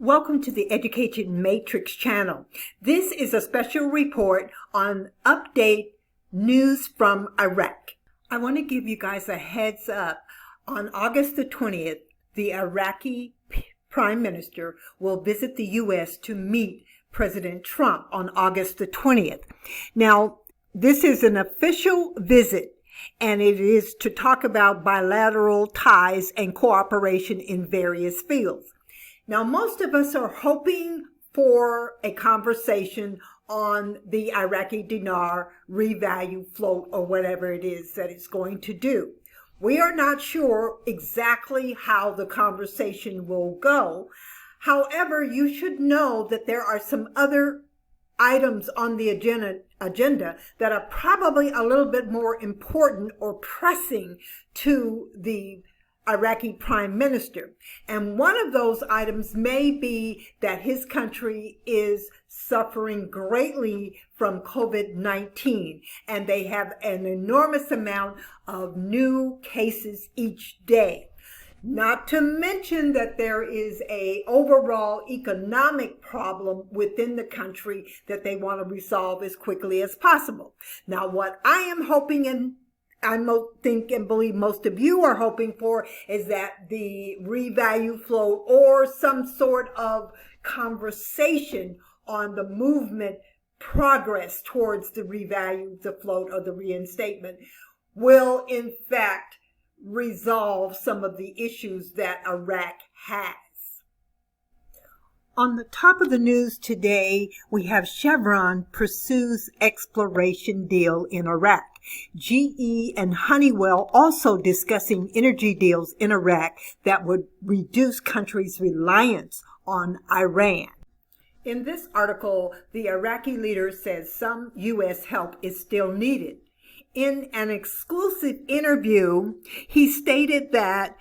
Welcome to the Education Matrix channel. This is a special report on update news from Iraq. I want to give you guys a heads up. On August the 20th, the Iraqi Prime Minister will visit the U.S. to meet President Trump on August the 20th. Now, this is an official visit, and it is to talk about bilateral ties and cooperation in various fields. Now, most of us are hoping for a conversation on the Iraqi dinar revalue float or whatever it is that it's going to do. We are not sure exactly how the conversation will go. However, you should know that there are some other items on the agenda that are probably a little bit more important or pressing to the Iraqi Prime Minister. And one of those items may be that his country is suffering greatly from COVID-19, and they have an enormous amount of new cases each day. Not to mention that there is an overall economic problem within the country that they want to resolve as quickly as possible. Now, what I am hoping and I think and believe most of you are hoping for is that the revalue float or some sort of conversation on the movement progress towards the revalue, the float, or the reinstatement will in fact resolve some of the issues that Iraq has. On the top of the news today, we have Chevron pursues exploration deal in Iraq. GE and Honeywell also discussing energy deals in Iraq that would reduce country's reliance on Iran. In this article, the Iraqi leader says some U.S. help is still needed. In an exclusive interview, he stated that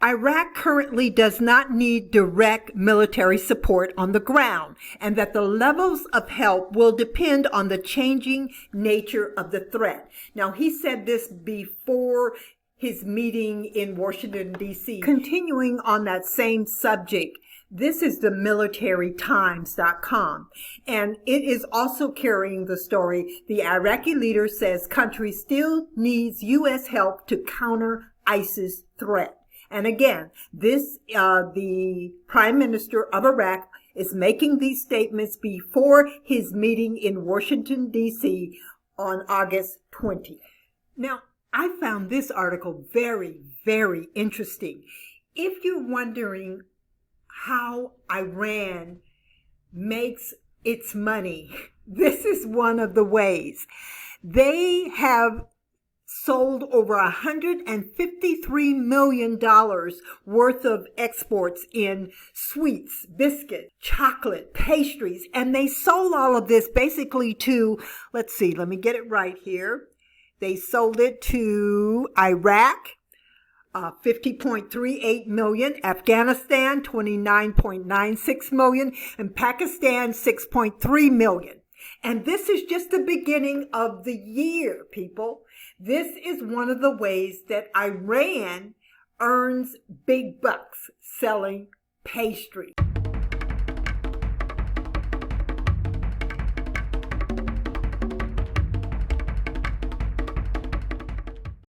Iraq currently does not need direct military support on the ground, and that the levels of help will depend on the changing nature of the threat. Now, he said this before his meeting in Washington, D.C. Continuing on that same subject, this is the militarytimes.com, and it is also carrying the story. The Iraqi leader says country still needs U.S. help to counter ISIS threat. And again, the Prime Minister of Iraq is making these statements before his meeting in Washington, D.C. on August 20th. Now, I found this article very, very interesting. If you're wondering how Iran makes its money, this is one of the ways. They have sold over $153 million worth of exports in sweets, biscuits, chocolate, pastries, and they sold all of this basically to, let me get it right here. They sold it to Iraq, 50.38 million, Afghanistan, 29.96 million, and Pakistan, 6.3 million. And this is just the beginning of the year, people. This is one of the ways that Iran earns big bucks selling pastry.